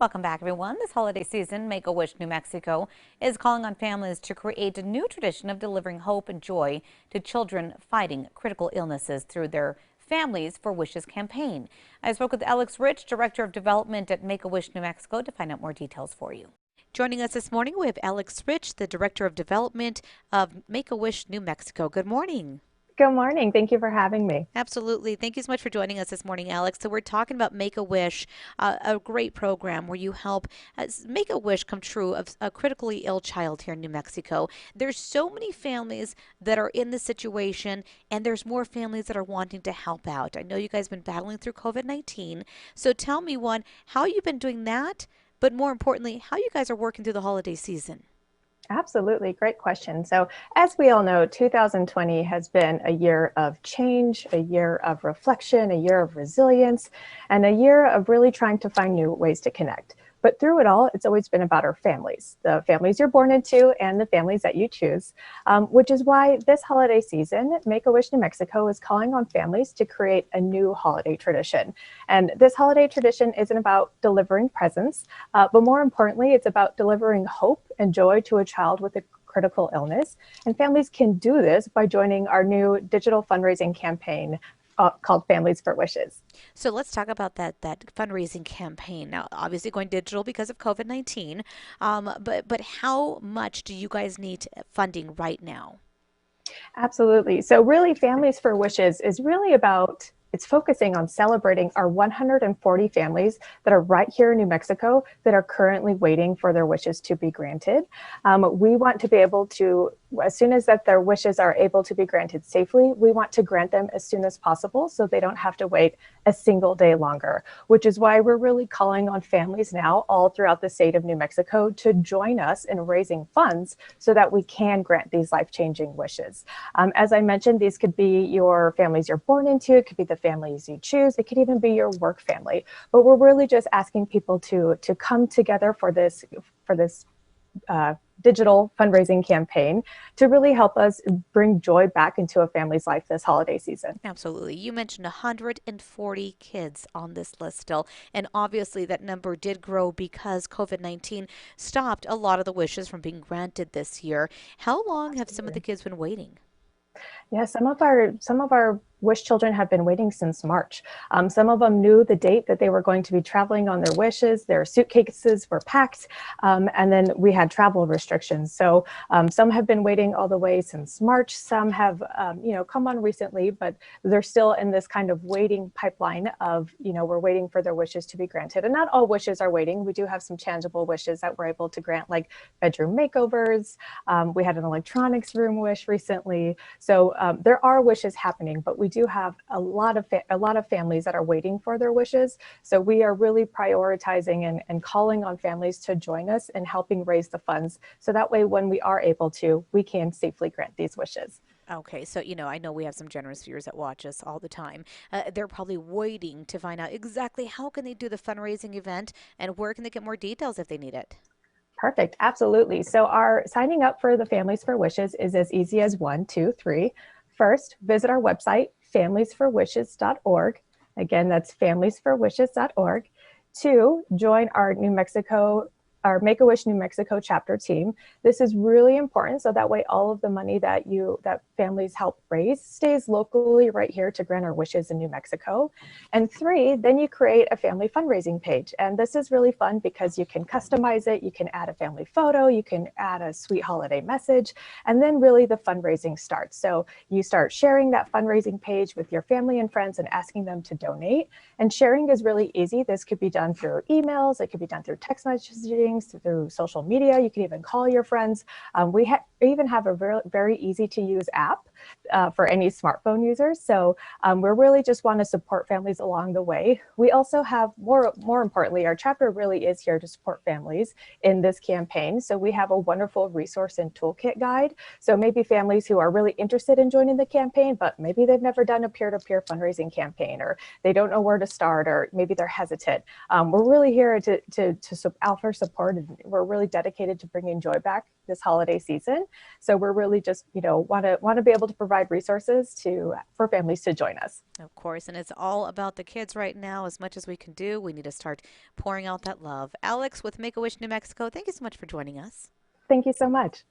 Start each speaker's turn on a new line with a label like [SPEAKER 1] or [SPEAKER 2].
[SPEAKER 1] Welcome back, everyone. This holiday season, Make-A-Wish New Mexico is calling on families to create a new tradition of delivering hope and joy to children fighting critical illnesses through their Families for Wishes campaign. I spoke with Alex Rich, Director of Development at Make-A-Wish New Mexico, to find out more details for you. Joining us this morning, we have Alex Rich, the Director of Development of Make-A-Wish New Mexico. Good morning.
[SPEAKER 2] Good morning. Thank you for having me.
[SPEAKER 1] Absolutely. Thank you so much for joining us this morning, Alex. So we're talking about Make-A-Wish, a great program where you help make a wish come true of a critically ill child here in New Mexico. There's so many families that are in this situation, and there's more families that are wanting to help out. I know you guys have been battling through COVID-19. So tell me, one, how you've been doing that, but more importantly, how you guys are working through the holiday season.
[SPEAKER 2] Absolutely. Great question. So, as we all know, 2020 has been a year of change, a year of reflection, a year of resilience, and a year of really trying to find new ways to connect. But through it all, it's always been about our families, the families you're born into and the families that you choose, which is why this holiday season, Make-A-Wish New Mexico is calling on families to create a new holiday tradition. And this holiday tradition isn't about delivering presents, but more importantly, it's about delivering hope and joy to a child with a critical illness. And families can do this by joining our new digital fundraising campaign called Families for Wishes.
[SPEAKER 1] So let's talk about that fundraising campaign. Now, obviously going digital because of COVID-19, but how much do you guys need funding right now?
[SPEAKER 2] Absolutely. So really, Families for Wishes is really about it's focusing on celebrating our 140 families that are right here in New Mexico that are currently waiting for their wishes to be granted. We want to be able to, as soon as that their wishes are able to be granted safely, we want to grant them as soon as possible so they don't have to wait a single day longer, which is why we're really calling on families now all throughout the state of New Mexico to join us in raising funds so that we can grant these life-changing wishes. As I mentioned, these could be your families you're born into, it could be the families you choose, it could even be your work family. But we're really just asking people to come together for this digital fundraising campaign to really help us bring joy back into a family's life this holiday season.
[SPEAKER 1] Absolutely. You mentioned 140 kids on this list still, and obviously that number did grow because COVID-19 stopped a lot of the wishes from being granted this year. How long have some of the
[SPEAKER 2] Absolutely.
[SPEAKER 1] kids been waiting?
[SPEAKER 2] Yeah, some of our wish children have been waiting since March. Some of them knew the date that they were going to be traveling on their wishes. Their suitcases were packed, and then we had travel restrictions. So some have been waiting all the way since March. Some have, come on recently, but they're still in this kind of waiting pipeline of, we're waiting for their wishes to be granted. And not all wishes are waiting. We do have some tangible wishes that we're able to grant, like bedroom makeovers. We had an electronics room wish recently. So there are wishes happening, but we do have a lot of families that are waiting for their wishes. So we are really prioritizing and calling on families to join us in helping raise the funds. So that way, when we are able to, we can safely grant these wishes.
[SPEAKER 1] Okay, so I know we have some generous viewers that watch us all the time. They're probably waiting to find out exactly how can they do the fundraising event and where can they get more details if they need it.
[SPEAKER 2] Perfect. Absolutely. So our signing up for the Families for Wishes is as easy as one, two, three. First, visit our website, familiesforwishes.org. Again, that's familiesforwishes.org. Two, join our Make-A-Wish New Mexico chapter team. This is really important so that way all of the money that families help raise stays locally right here to grant our wishes in New Mexico. And three, then you create a family fundraising page. And this is really fun because you can customize it, you can add a family photo, you can add a sweet holiday message, and then really the fundraising starts. So you start sharing that fundraising page with your family and friends and asking them to donate. And sharing is really easy. This could be done through emails, it could be done through text messaging, through social media. You can even call your friends. We even have a very easy to use app for any smartphone users. So we really just want to support families along the way. We also have more importantly, our chapter really is here to support families in this campaign. So we have a wonderful resource and toolkit guide. So maybe families who are really interested in joining the campaign, but maybe they've never done a peer-to-peer fundraising campaign, or they don't know where to start, or maybe they're hesitant. We're really here to offer support, and we're really dedicated to bringing joy back this holiday season. So we're really just want to be able to to provide resources for families to join us.
[SPEAKER 1] Of course, and it's all about the kids right now. As much as we can do, we need to start pouring out that love. Alex with Make a Wish New Mexico, thank you so much for joining us.
[SPEAKER 2] Thank you so much.